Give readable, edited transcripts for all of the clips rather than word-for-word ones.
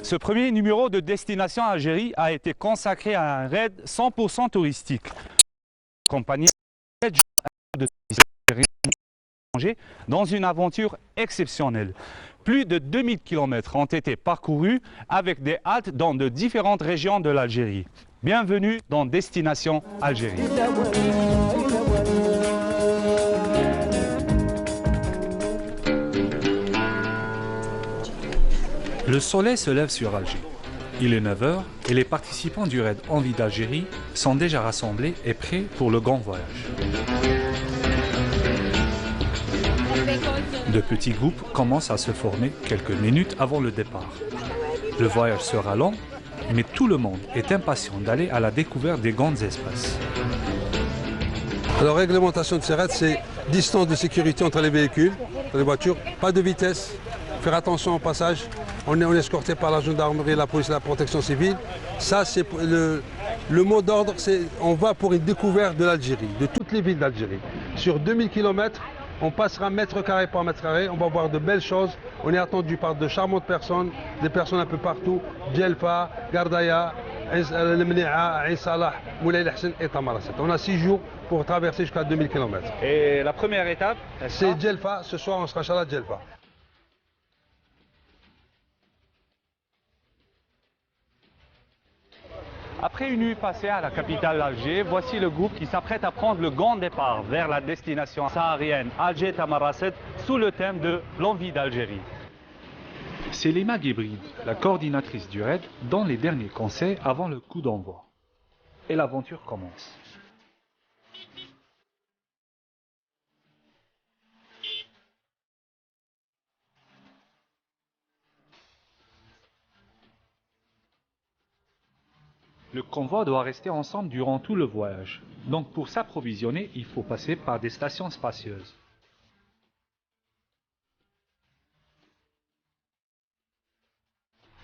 Ce premier numéro de Destination Algérie a été consacré à un raid 100% touristique. Compagnie de dans une aventure exceptionnelle. Plus de 2000 km ont été parcourus avec des haltes dans de différentes régions de l'Algérie. Bienvenue dans Destination Algérie. Le soleil se lève sur Alger. Il est 9 h et les participants du raid Envie d'Algérie sont déjà rassemblés et prêts pour le grand voyage. De petits groupes commencent à se former quelques minutes avant le départ. Le voyage sera long, mais tout le monde est impatient d'aller à la découverte des grands espaces. Alors, réglementation de ces raids, c'est distance de sécurité entre les véhicules, entre les voitures, pas de vitesse, faire attention au passage. On est escorté par la gendarmerie, la police et la protection civile. Ça, c'est le mot d'ordre, c'est on va pour une découverte de l'Algérie, de toutes les villes d'Algérie. Sur 2000 km, on passera mètre carré par mètre carré, on va voir de belles choses. On est attendu par de charmantes personnes, des personnes un peu partout, Djelfa, Gardaya, El Mni'a, Ain Salah, Moulay El Hassan et Tamarasset. On a 6 jours pour traverser jusqu'à 2000 km. Et la première étape, c'est Djelfa. Ce soir, on sera à Djelfa. Après une nuit passée à la capitale Alger, voici le groupe qui s'apprête à prendre le grand départ vers la destination saharienne Alger-Tamarasset sous le thème de l'envie d'Algérie. C'est Lima Guébride, la coordinatrice du raid, donne les derniers conseils avant le coup d'envoi. Et l'aventure commence. Le convoi doit rester ensemble durant tout le voyage. Donc pour s'approvisionner, il faut passer par des stations spacieuses.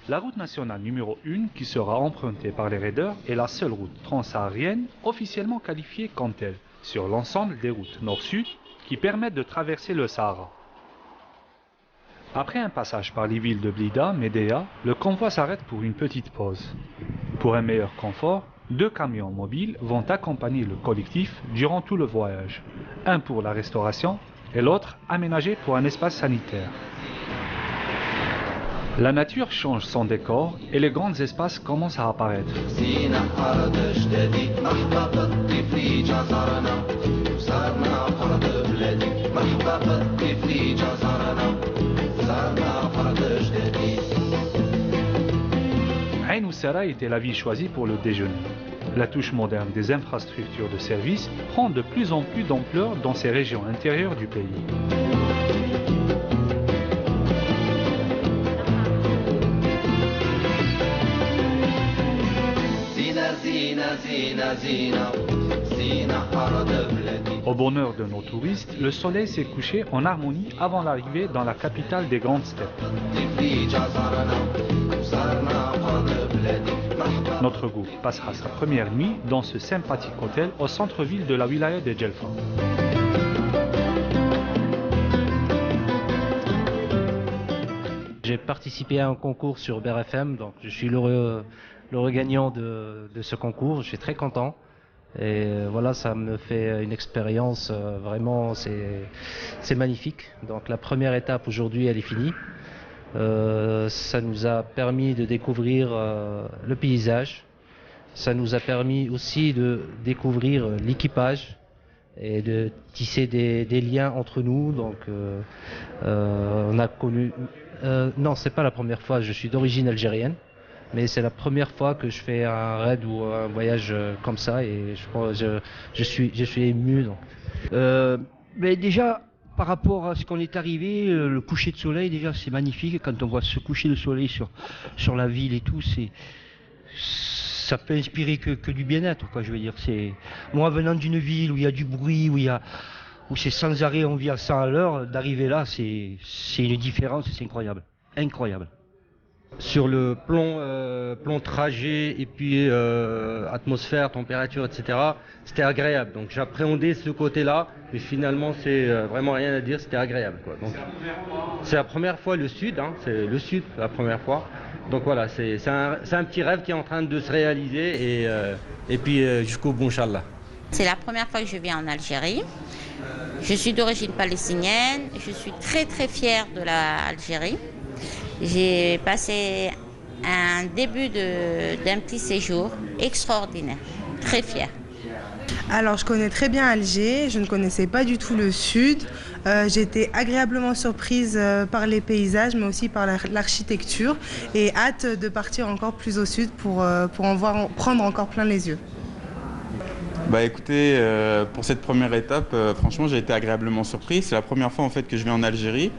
La route nationale numéro 1 qui sera empruntée par les raiders est la seule route transsaharienne officiellement qualifiée comme telle sur l'ensemble des routes nord-sud qui permettent de traverser le Sahara. Après un passage par les villes de Blida, Médéa, le convoi s'arrête pour une petite pause. Pour un meilleur confort, 2 camions mobiles vont accompagner le collectif durant tout le voyage. Un pour la restauration et l'autre aménagé pour un espace sanitaire. La nature change son décor et les grands espaces commencent à apparaître. Ain Oussara était la ville choisie pour le déjeuner. La touche moderne des infrastructures de services prend de plus en plus d'ampleur dans ces régions intérieures du pays. Au bonheur de nos touristes, le soleil s'est couché en harmonie avant l'arrivée dans la capitale des grandes steppes. Notre groupe passera sa première nuit dans ce sympathique hôtel au centre-ville de la wilaya de Djelfa. J'ai participé à un concours sur BRFM, donc je suis l'heureux gagnant de ce concours, je suis très content. Et voilà, ça me fait une expérience vraiment, c'est magnifique. Donc la première étape aujourd'hui, elle est finie. Ça nous a permis de découvrir le paysage. Ça nous a permis aussi de découvrir l'équipage et de tisser des liens entre nous. Donc on a connu... non, c'est pas la première fois, je suis d'origine algérienne. Mais c'est la première fois que je fais un raid ou un voyage comme ça et je suis ému. Donc. Mais déjà, par rapport à ce qu'on est arrivé, le coucher de soleil, déjà c'est magnifique. Quand on voit ce coucher de soleil sur la ville et tout, ça peut inspirer que du bien-être, quoi. Je veux dire, moi venant d'une ville où il y a du bruit, où c'est sans arrêt, on vit à 100 à l'heure, d'arriver là, c'est une différence, c'est incroyable, incroyable. Sur le plan trajet et puis atmosphère, température, etc., c'était agréable. Donc j'appréhendais ce côté-là, mais finalement c'est vraiment rien à dire, c'était agréable, quoi. Donc c'est la première fois le sud, hein, c'est le sud la première fois. Donc voilà, c'est un petit rêve qui est en train de se réaliser et puis jusqu'au bout, Inch'Allah. C'est la première fois que je viens en Algérie. Je suis d'origine palestinienne, je suis très très fière de l'Algérie. J'ai passé un début d'un petit séjour extraordinaire, très fière. Alors je connais très bien Alger, je ne connaissais pas du tout le sud. J'ai été agréablement surprise par les paysages mais aussi par l'architecture et hâte de partir encore plus au sud pour prendre encore plein les yeux. Bah écoutez, pour cette première étape, franchement j'ai été agréablement surpris. C'est la première fois en fait que je vais en Algérie.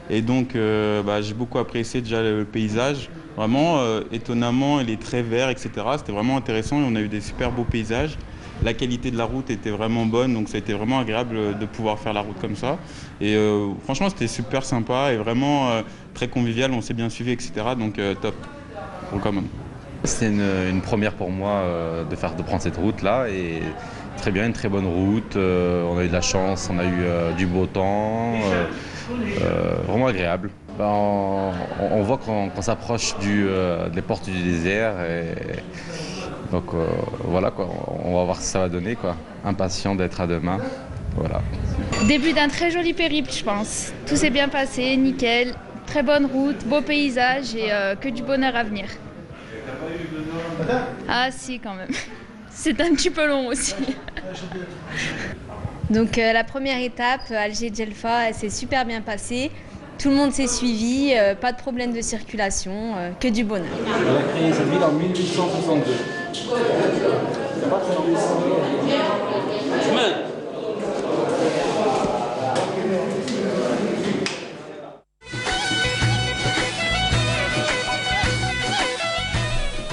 Et donc j'ai beaucoup apprécié déjà le paysage. Vraiment, étonnamment, il est très vert, etc. C'était vraiment intéressant et on a eu des super beaux paysages. La qualité de la route était vraiment bonne, donc ça a été vraiment agréable de pouvoir faire la route comme ça. Et franchement, c'était super sympa et vraiment très convivial, on s'est bien suivi, etc. Donc top, quand même. C'était une première pour moi de prendre cette route-là et très bien, une très bonne route. On a eu de la chance, on a eu du beau temps. Vraiment agréable. On voit qu'on s'approche des portes du désert. Donc voilà, quoi. On va voir ce que ça va donner, quoi. Impatient d'être à demain. Voilà. Début d'un très joli périple, je pense. Tout s'est bien passé, nickel. Très bonne route, beau paysage et que du bonheur à venir. Ah si, quand même. C'est un petit peu long aussi. Donc la première étape, Alger-Djelfa, elle s'est super bien passée. Tout le monde s'est suivi, pas de problème de circulation, que du bonheur. Elle a créé cette ville en 1862.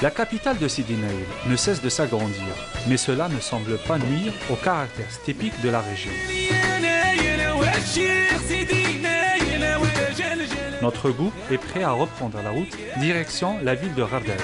La capitale de Sidi Naïl ne cesse de s'agrandir, mais cela ne semble pas nuire au caractère typique de la région. Notre groupe est prêt à reprendre la route, direction la ville de Ravdala.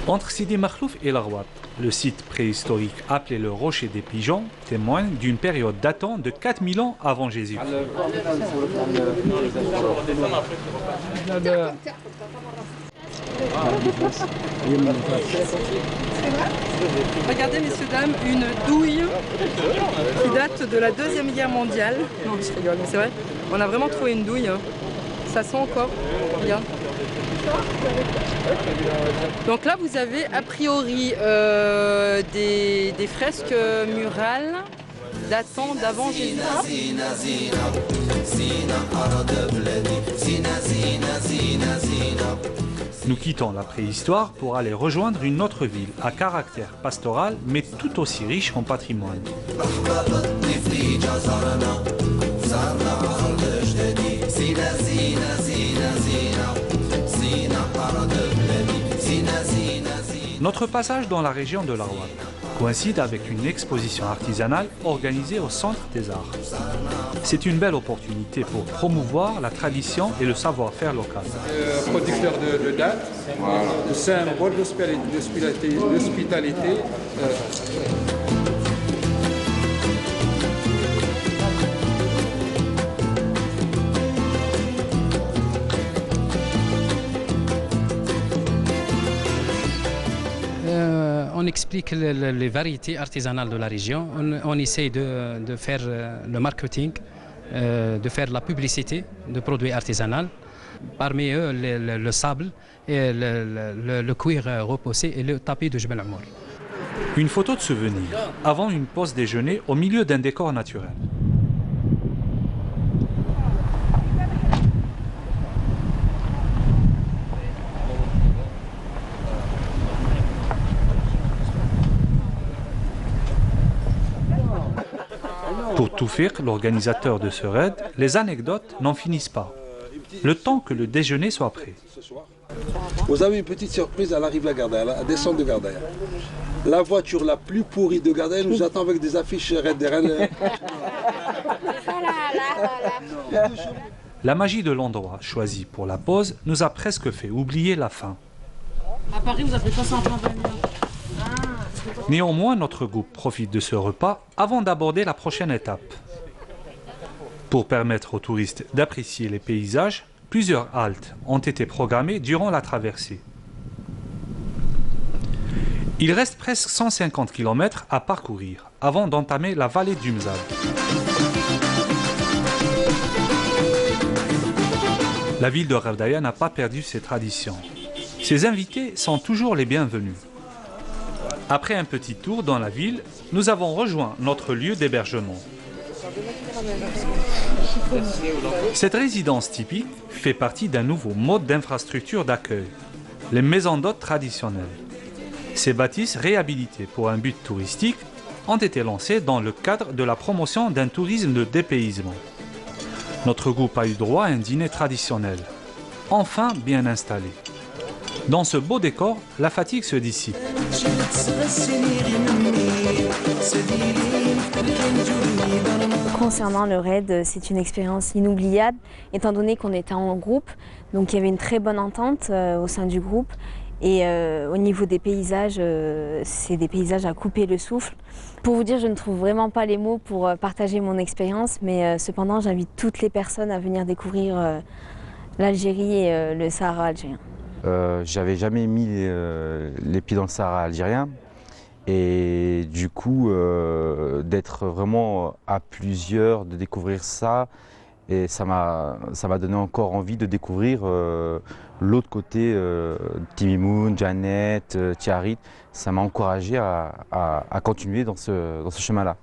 Entre Sidi Makhlouf et Larwat, le site préhistorique appelé le Rocher des Pigeons témoigne d'une période datant de 4000 ans avant Jésus. Regardez, messieurs, dames, une douille qui date de la Deuxième Guerre mondiale. Non, je rigole, mais c'est vrai. On a vraiment trouvé une douille. Ça sent encore. Regarde. Donc là, vous avez a priori des fresques murales datant d'avant Jésus. Nous quittons la préhistoire pour aller rejoindre une autre ville à caractère pastoral mais tout aussi riche en patrimoine. Notre passage dans la région de Larwat coïncide avec une exposition artisanale organisée au Centre des Arts. C'est une belle opportunité pour promouvoir la tradition et le savoir-faire local. Producteur de dates, symbole d'hospitalité. On explique les variétés artisanales de la région, on essaie de faire le marketing, de faire la publicité de produits artisanaux, parmi eux le sable, et le cuir repoussé et le tapis de Jebel Amour. Une photo de souvenir avant une pause déjeuner au milieu d'un décor naturel. Pour Toufik, l'organisateur de ce raid, les anecdotes n'en finissent pas. Le temps que le déjeuner soit prêt. Vous avez une petite surprise à l'arrivée à Gardaïa, à la descente de Gardaïa. La voiture la plus pourrie de Gardaïa nous attend avec des affiches Red Dead. La magie de l'endroit choisi pour la pause nous a presque fait oublier la faim. À Paris, vous avez pas ça en plein bagnole. Néanmoins, notre groupe profite de ce repas avant d'aborder la prochaine étape. Pour permettre aux touristes d'apprécier les paysages, plusieurs haltes ont été programmées durant la traversée. Il reste presque 150 km à parcourir avant d'entamer la vallée du Mzab. La ville de Gardaïa n'a pas perdu ses traditions. Ses invités sont toujours les bienvenus. Après un petit tour dans la ville, nous avons rejoint notre lieu d'hébergement. Cette résidence typique fait partie d'un nouveau mode d'infrastructure d'accueil, les maisons d'hôtes traditionnelles. Ces bâtisses réhabilitées pour un but touristique ont été lancées dans le cadre de la promotion d'un tourisme de dépaysement. Notre groupe a eu droit à un dîner traditionnel, enfin bien installé. Dans ce beau décor, la fatigue se dissipe. Concernant le raid, c'est une expérience inoubliable, étant donné qu'on était en groupe, donc il y avait une très bonne entente au sein du groupe. Et au niveau des paysages, c'est des paysages à couper le souffle. Pour vous dire, je ne trouve vraiment pas les mots pour partager mon expérience, mais cependant, j'invite toutes les personnes à venir découvrir l'Algérie et le Sahara algérien. J'avais jamais mis les pieds dans le Sahara algérien. Et du coup, d'être vraiment à plusieurs, de découvrir ça, et ça m'a donné encore envie de découvrir l'autre côté, Timimoun, Janet, Tiarit. Ça m'a encouragé à continuer dans ce chemin-là.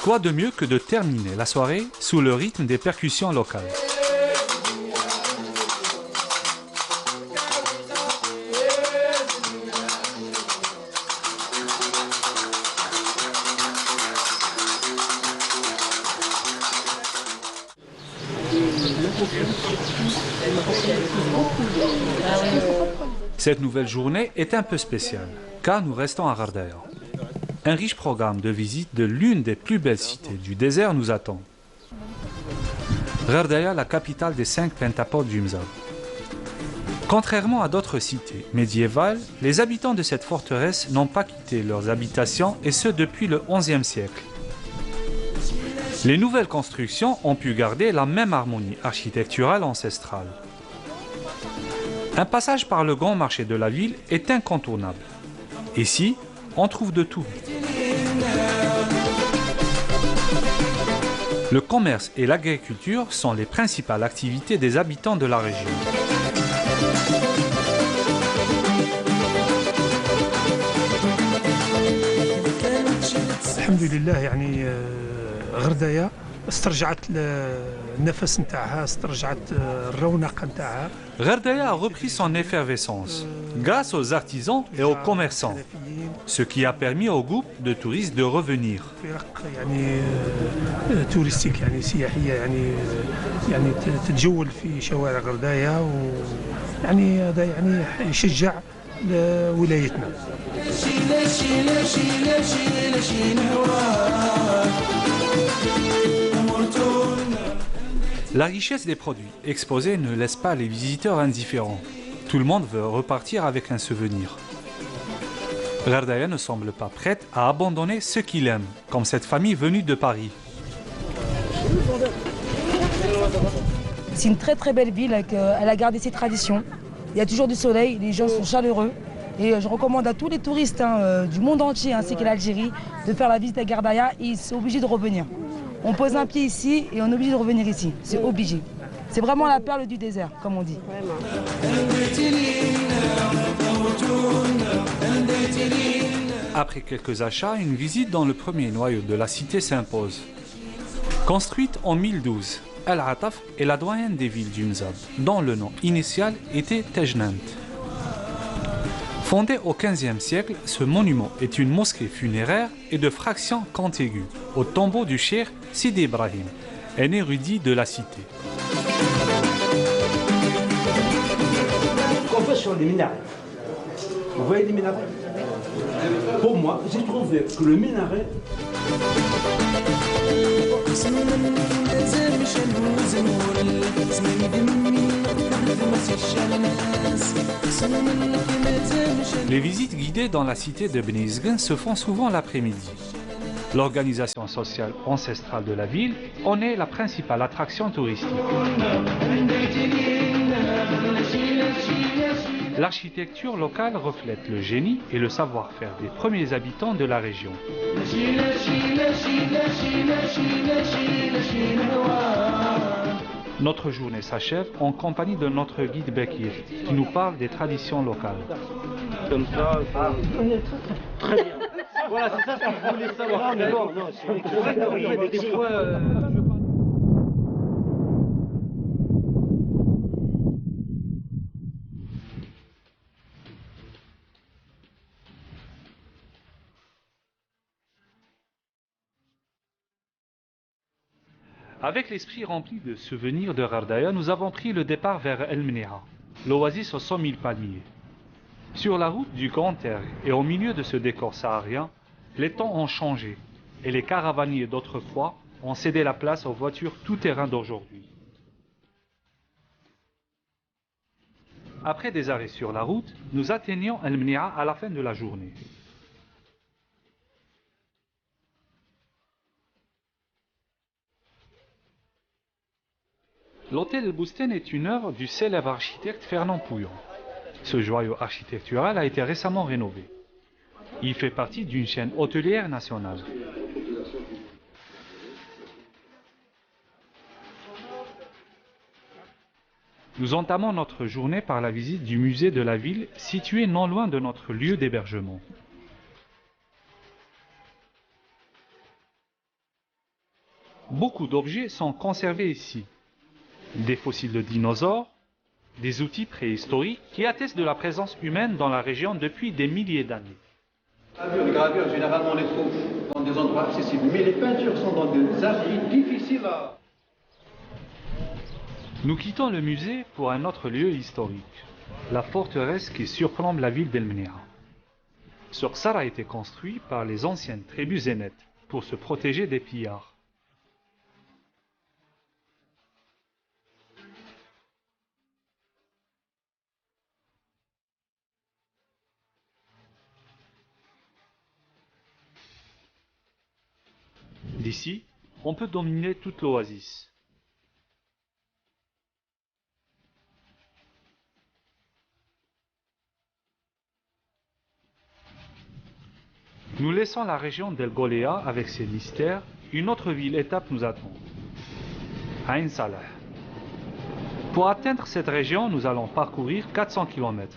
Quoi de mieux que de terminer la soirée sous le rythme des percussions locales? Cette nouvelle journée est un peu spéciale, car nous restons à Gardaïa. Un riche programme de visite de l'une des plus belles cités du désert nous attend. Gardaïa, la capitale des 5 pentapodes du Mzab. Contrairement à d'autres cités médiévales, les habitants de cette forteresse n'ont pas quitté leurs habitations, et ce depuis le XIe siècle. Les nouvelles constructions ont pu garder la même harmonie architecturale ancestrale. Un passage par le grand marché de la ville est incontournable. Ici, on trouve de tout. Le commerce et l'agriculture sont les principales activités des habitants de la région. Alhamdulillah, yani Gardaïa استرجعت النفس نتاعها استرجعت الرونق نتاعها. Gardaïa a repris son effervescence grâce aux artisans et aux commerçants, ce qui a permis au groupe de touristes de revenir. يعني تورستيك يعني سياحيه يعني تتجول في شوارع غردايا ويعني هذا يعني يشجع ولايتنا. La richesse des produits exposés ne laisse pas les visiteurs indifférents. Tout le monde veut repartir avec un souvenir. Gardaïa ne semble pas prête à abandonner ce qu'il aime, comme cette famille venue de Paris. C'est une très très belle ville, elle a gardé ses traditions. Il y a toujours du soleil, les gens sont chaleureux. Et je recommande à tous les touristes du monde entier ainsi qu'à l'Algérie de faire la visite à Gardaïa et ils sont obligés de revenir. On pose un pied ici et on est obligé de revenir ici. C'est obligé. C'est vraiment la perle du désert, comme on dit. Après quelques achats, une visite dans le premier noyau de la cité s'impose. Construite en 1012, Al-Ataf est la doyenne des villes du Mzab, dont le nom initial était Tejnant. Fondé au XVe siècle, ce monument est une mosquée funéraire et de fraction contiguë au tombeau du cheikh Sidi Ibrahim, un érudit de la cité. كيفاش sur les minarets. Vous voyez les minarets? Pour moi, j'ai trouvé que le minaret... Les visites guidées dans la cité de Beni Izgin se font souvent l'après-midi. L'organisation sociale ancestrale de la ville en est la principale attraction touristique. L'architecture locale reflète le génie et le savoir-faire des premiers habitants de la région. Notre journée s'achève en compagnie de notre guide Bekir, qui nous parle des traditions locales. Comme ça, on est très bien. Voilà, c'est ça ce que je voulais savoir. Non, c'est des fois... Avec l'esprit rempli de souvenirs de Ghardaya, nous avons pris le départ vers El Mniha, l'oasis aux 100 000 palmiers. Sur la route du Grand Air et au milieu de ce décor saharien, les temps ont changé et les caravaniers d'autrefois ont cédé la place aux voitures tout-terrain d'aujourd'hui. Après des arrêts sur la route, nous atteignons El Mniha à la fin de la journée. L'hôtel El Bousten est une œuvre du célèbre architecte Fernand Pouillon. Ce joyau architectural a été récemment rénové. Il fait partie d'une chaîne hôtelière nationale. Nous entamons notre journée par la visite du musée de la ville, situé non loin de notre lieu d'hébergement. Beaucoup d'objets sont conservés ici. Des fossiles de dinosaures, des outils préhistoriques qui attestent de la présence humaine dans la région depuis des milliers d'années. Les gravures, généralement, on les trouve dans des endroits accessibles, mais les peintures sont dans des argiles difficiles à... Nous quittons le musée pour un autre lieu historique, la forteresse qui surplombe la ville d'El Mniha. Ce ksar a été construit par les anciennes tribus zénètes pour se protéger des pillards. D'ici, on peut dominer toute l'oasis. Nous laissons la région d'El Golea avec ses mystères. Une autre ville-étape nous attend, Ain Salah. Pour atteindre cette région, nous allons parcourir 400 km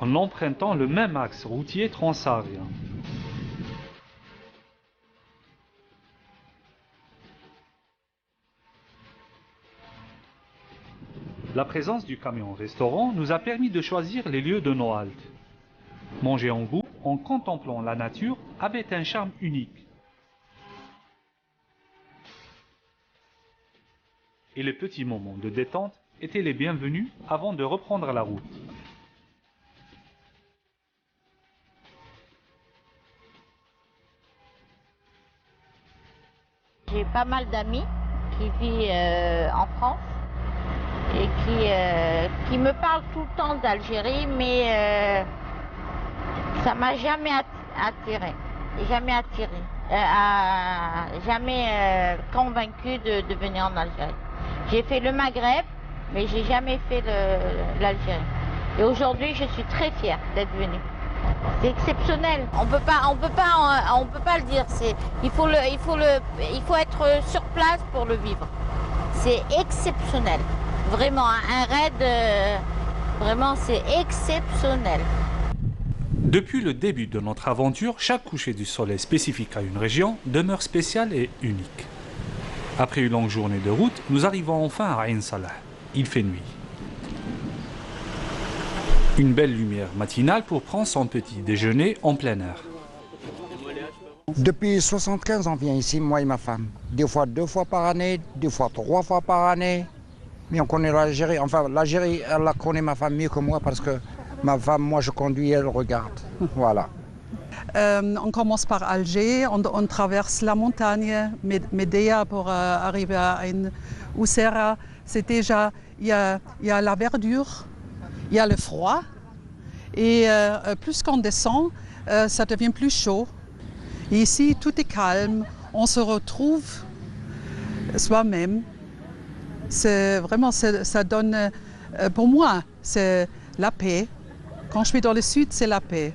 en empruntant le même axe routier transsaharien. La présence du camion-restaurant nous a permis de choisir les lieux de nos haltes. Manger en groupe, en contemplant la nature, avait un charme unique. Et les petits moments de détente étaient les bienvenus avant de reprendre la route. J'ai pas mal d'amis qui vivent en France et qui me parlent tout le temps d'Algérie, mais ça m'a jamais attiré, jamais convaincu de venir en Algérie. J'ai fait le Maghreb, mais j'ai jamais fait l'Algérie. Et aujourd'hui, je suis très fière d'être venue. C'est exceptionnel. On peut pas le dire. Il faut être sur place pour le vivre. C'est exceptionnel. Vraiment, un raid, vraiment, c'est exceptionnel. Depuis le début de notre aventure, chaque coucher du soleil spécifique à une région demeure spécial et unique. Après une longue journée de route, nous arrivons enfin à Ain Salah. Il fait nuit. Une belle lumière matinale pour prendre son petit déjeuner en plein air. Depuis 1975, on vient ici, moi et ma femme. Des fois 2 fois par année, des fois 3 fois par année. Mais on connaît l'Algérie. Enfin, l'Algérie, elle la connaît ma femme mieux que moi parce que Ma femme, moi je conduis, elle regarde. Voilà. On commence par Alger, on traverse la montagne, Médéa pour arriver à Oussera. C'est déjà, il y a la verdure, il y a le froid. Et plus qu'on descend, ça devient plus chaud. Et ici, tout est calme, on se retrouve soi-même. C'est vraiment, ça donne, pour moi, c'est la paix. Quand je suis dans le sud, c'est la paix.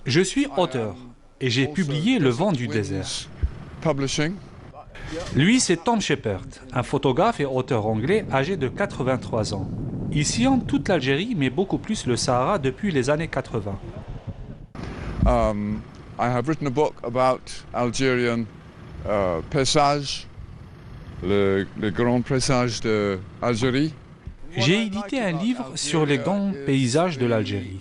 Je suis auteur et j'ai publié Le vent du désert. Lui, c'est Tom Shepard, un photographe et auteur anglais âgé de 83 ans. Il sillonne toute l'Algérie, mais beaucoup plus le Sahara depuis les années 80. I have written a book about Algerian paysage, le grand paysage d'Algérie. J'ai édité un livre sur les grands paysages de l'Algérie.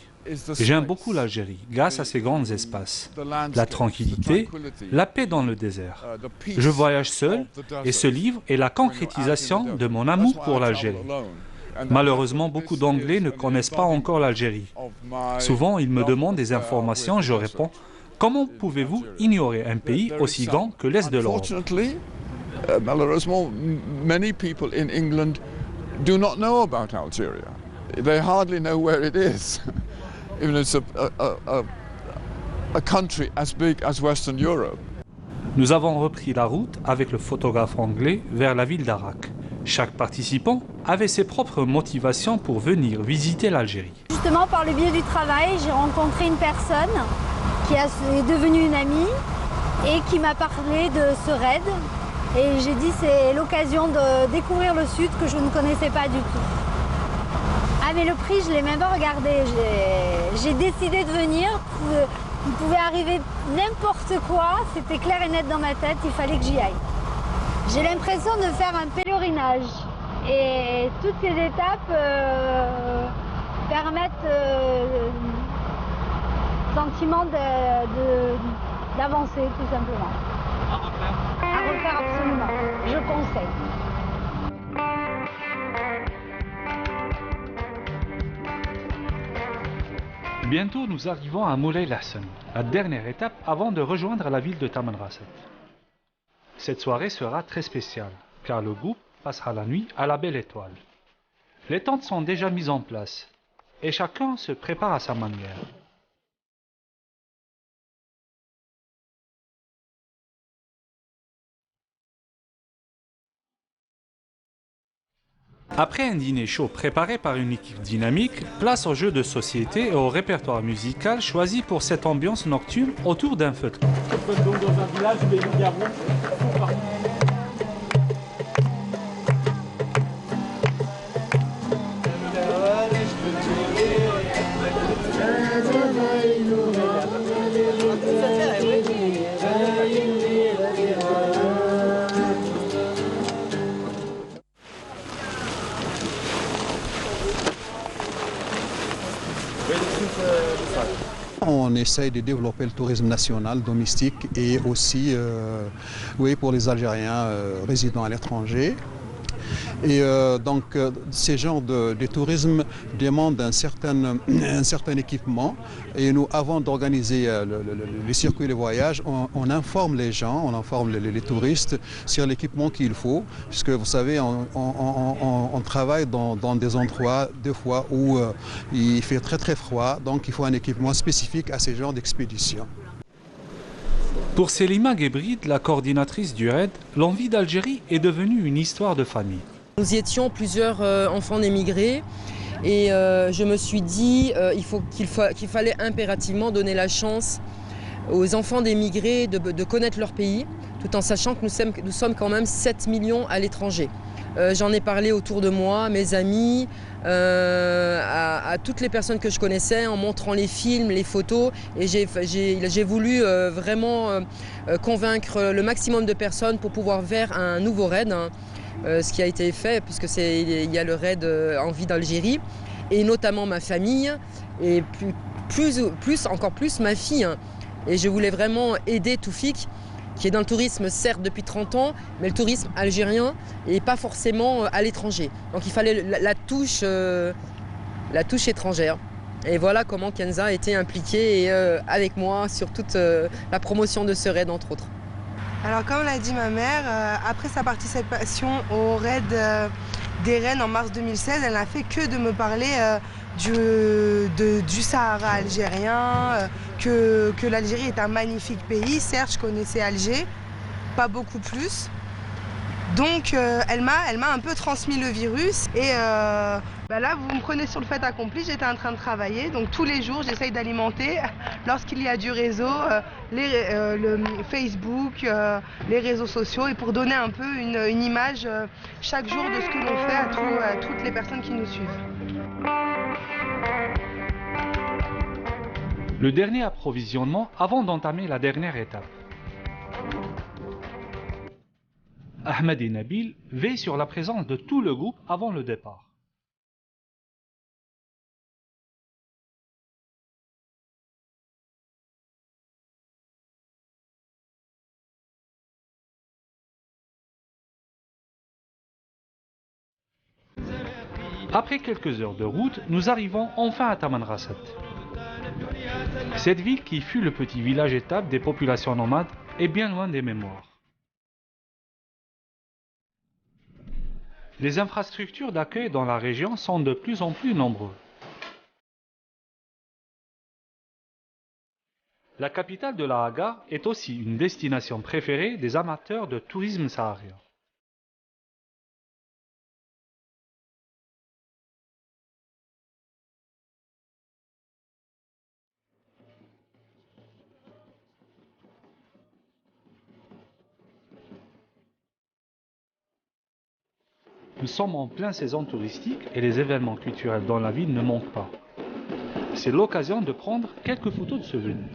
J'aime beaucoup l'Algérie, grâce à ses grands espaces, la tranquillité, la paix dans le désert. Je voyage seul et ce livre est la concrétisation de mon amour pour l'Algérie. Malheureusement, beaucoup d'Anglais ne connaissent pas encore l'Algérie. Souvent, ils me demandent des informations, je réponds « Comment pouvez-vous ignorer un pays aussi grand que l'Est de l'Europe ?» Malheureusement, many people in England do not know about Algeria. They hardly know where it is. Even it's a country as big as Western Europe. Nous avons repris la route avec le photographe anglais vers la ville d'Arak. Chaque participant avait ses propres motivations pour venir visiter l'Algérie. Justement, par le biais du travail, j'ai rencontré une personne qui est devenue une amie et qui m'a parlé de ce raid. Et j'ai dit c'est l'occasion de découvrir le sud que je ne connaissais pas du tout. Ah mais le prix, je ne l'ai même pas regardé. J'ai décidé de venir. Il pouvait arriver n'importe quoi. C'était clair et net dans ma tête. Il fallait que j'y aille. J'ai l'impression de faire un pèlerinage. Et toutes ces étapes permettent sentiment d'avancer tout simplement. À refaire absolument, je conseille. Bientôt, nous arrivons à Moulay Hassan, la dernière étape avant de rejoindre la ville de Tamanrasset. Cette soirée sera très spéciale, car le groupe passera la nuit à la Belle Étoile. Les tentes sont déjà mises en place, et chacun se prépare à sa manière. Après un dîner chaud préparé par une équipe dynamique, place aux jeux de société et au répertoire musical choisi pour cette ambiance nocturne autour d'un feu de camp. On essaye de développer le tourisme national domestique et aussi pour les Algériens résidant à l'étranger. Et donc ces genres de tourisme demandent un certain équipement. Et nous, avant d'organiser les circuits de voyage, on informe les gens, on informe les touristes sur l'équipement qu'il faut. Puisque vous savez, on travaille dans des endroits des fois où il fait très froid. Donc il faut un équipement spécifique à ces genres d'expéditions. Pour Selima Gebrid, la coordinatrice du RAID, l'envie d'Algérie est devenue une histoire de famille. Nous y étions plusieurs enfants d'émigrés et je me suis dit qu'il fallait impérativement donner la chance aux enfants d'émigrés de connaître leur pays, tout en sachant que nous sommes quand même 7 millions à l'étranger. J'en ai parlé autour de moi, mes amis, à toutes les personnes que je connaissais, en montrant les films, les photos. Et j'ai voulu vraiment convaincre le maximum de personnes pour pouvoir faire un nouveau raid, hein, ce qui a été fait, puisque il y a le raid Envie d'Algérie, et notamment ma famille, et encore plus ma fille. Hein. Et je voulais vraiment aider Toufik, qui est dans le tourisme certes depuis 30 ans, mais le tourisme algérien et pas forcément à l'étranger. Donc il fallait la touche la touche étrangère. Et voilà comment Kenza a été impliquée avec moi sur toute la promotion de ce raid, entre autres. Alors comme l'a dit ma mère, après sa participation au raid des Rennes en mars 2016, elle n'a fait que de me parler du Sahara algérien, que l'Algérie est un magnifique pays. Certes, je connaissais Alger, pas beaucoup plus. Donc elle m'a un peu transmis le virus et là vous me prenez sur le fait accompli, j'étais en train de travailler, donc tous les jours j'essaye d'alimenter lorsqu'il y a du réseau, le Facebook, les réseaux sociaux et pour donner un peu une image chaque jour de ce que l'on fait à toutes les personnes qui nous suivent. Le dernier approvisionnement avant d'entamer la dernière étape. Ahmed et Nabil veillent sur la présence de tout le groupe avant le départ. Après quelques heures de route, nous arrivons enfin à Tamanrasset. Cette ville qui fut le petit village étape des populations nomades est bien loin des mémoires. Les infrastructures d'accueil dans la région sont de plus en plus nombreuses. La capitale de la Haga est aussi une destination préférée des amateurs de tourisme saharien. Nous sommes en pleine saison touristique et les événements culturels dans la ville ne manquent pas. C'est l'occasion de prendre quelques photos de souvenirs.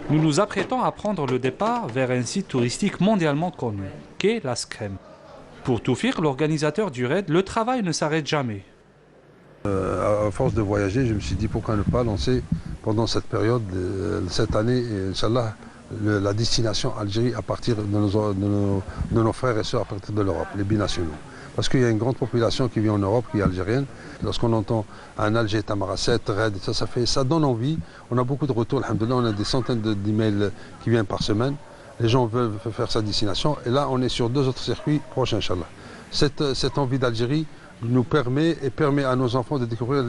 Nous nous apprêtons à prendre le départ vers un site touristique mondialement connu, qu'est la Skrem. Pour Toufir, l'organisateur du raid, le travail ne s'arrête jamais. À force de voyager, je me suis dit pourquoi ne pas lancer pendant cette période, cette année, Inch'Allah, la destination Algérie à partir de nos frères et sœurs à partir de l'Europe, les binationaux. Parce qu'il y a une grande population qui vit en Europe, qui est algérienne. Lorsqu'on entend un Alger, Tamanrasset, raid, ça donne envie. On a beaucoup de retours, alhamdoulilah, on a des centaines d'emails qui viennent par semaine. Les gens veulent faire sa destination et là on est sur 2 autres circuits proches, Inch'Allah. Cette envie d'Algérie nous permet à nos enfants de découvrir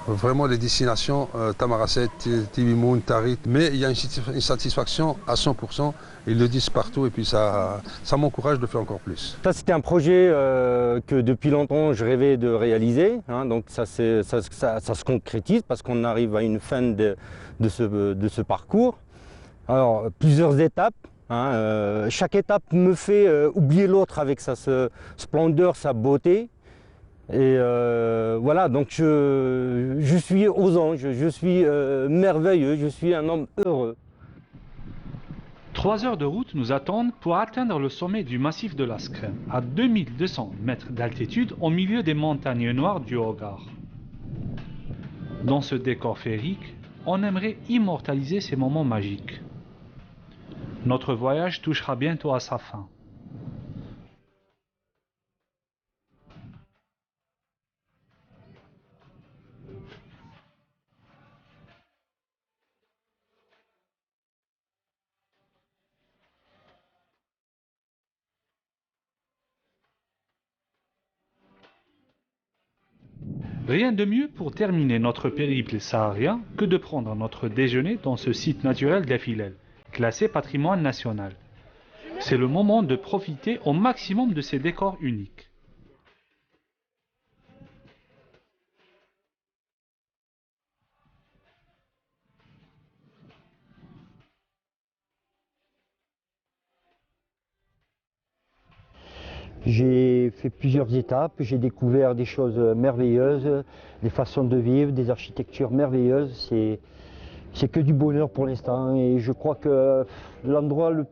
vraiment les destinations Tamanrasset, Tibimoun, Tarit, mais il y a une satisfaction à 100%, ils le disent partout et puis ça m'encourage de faire encore plus. Ça c'était un projet que depuis longtemps je rêvais de réaliser, hein, donc ça se concrétise parce qu'on arrive à une fin de ce parcours. Alors, plusieurs étapes, hein, chaque étape me fait oublier l'autre avec sa splendeur, sa beauté. Et voilà, donc je suis aux anges, je suis merveilleux, je suis un homme heureux. 3 heures de route nous attendent pour atteindre le sommet du massif de la Skrem, à 2200 mètres d'altitude au milieu des montagnes noires du Hogar. Dans ce décor féerique, on aimerait immortaliser ces moments magiques. Notre voyage touchera bientôt à sa fin. Rien de mieux pour terminer notre périple saharien que de prendre notre déjeuner dans ce site naturel d'Afilel, classé patrimoine national. C'est le moment de profiter au maximum de ces décors uniques. J'ai fait plusieurs étapes, j'ai découvert des choses merveilleuses, des façons de vivre, des architectures merveilleuses. C'est que du bonheur pour l'instant et je crois que l'endroit le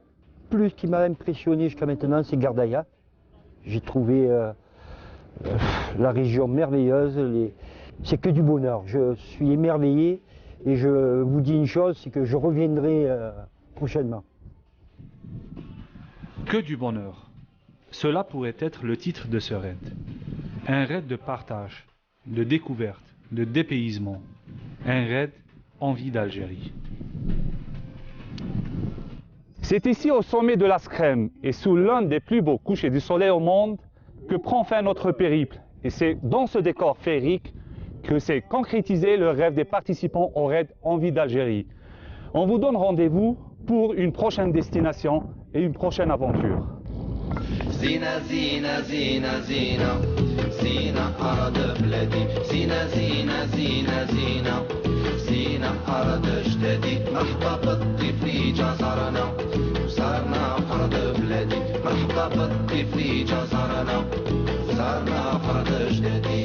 plus qui m'a impressionné jusqu'à maintenant, c'est Gardaïa. J'ai trouvé La région merveilleuse, c'est que du bonheur. Je suis émerveillé et je vous dis une chose, c'est que je reviendrai prochainement. Que du bonheur. Cela pourrait être le titre de ce raid. Un raid de partage, de découverte, de dépaysement. Un raid envie d'Algérie. C'est ici au sommet de la Scrème et sous l'un des plus beaux couchers du soleil au monde que prend fin notre périple. Et c'est dans ce décor féerique que s'est concrétisé le rêve des participants au raid Envie d'Algérie. On vous donne rendez-vous pour une prochaine destination et une prochaine aventure. زينة زينة زينة زينة زينة أرض بلادي زينة زينة زينة زينة زينة أرض جدادي مرحبا بالضيف لي جا زارنا زارنا أرض بلادي مرحبا بالضيف لي جا زارنا زارنا أرض جدادي.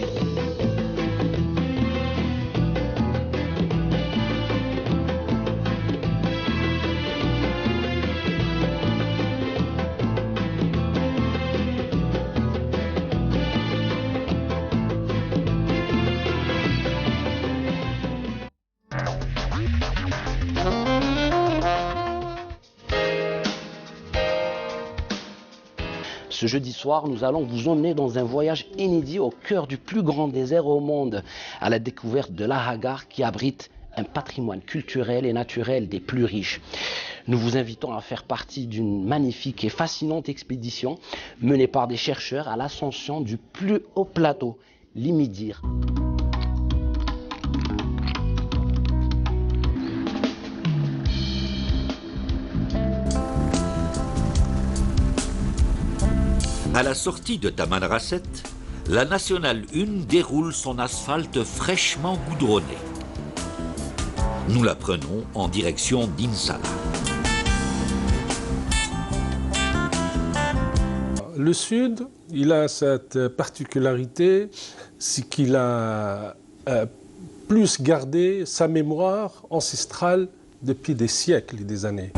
Ce jeudi soir, nous allons vous emmener dans un voyage inédit au cœur du plus grand désert au monde, à la découverte de l'Ahaggar qui abrite un patrimoine culturel et naturel des plus riches. Nous vous invitons à faire partie d'une magnifique et fascinante expédition menée par des chercheurs à l'ascension du plus haut plateau, l'Imidir. À la sortie de Tamanrasset, la Nationale 1 déroule son asphalte fraîchement goudronné. Nous la prenons en direction d'Insala. Le Sud, il a cette particularité, c'est qu'il a plus gardé sa mémoire ancestrale depuis des siècles et des années.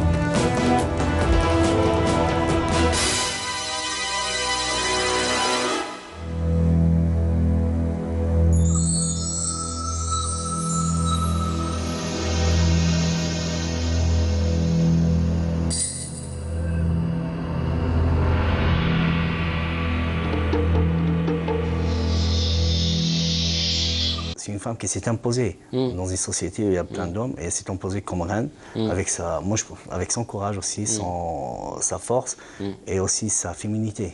C'est une femme qui s'est imposée dans une société où il y a plein d'hommes et elle s'est imposée comme reine avec, avec son courage aussi, sa force et aussi sa féminité.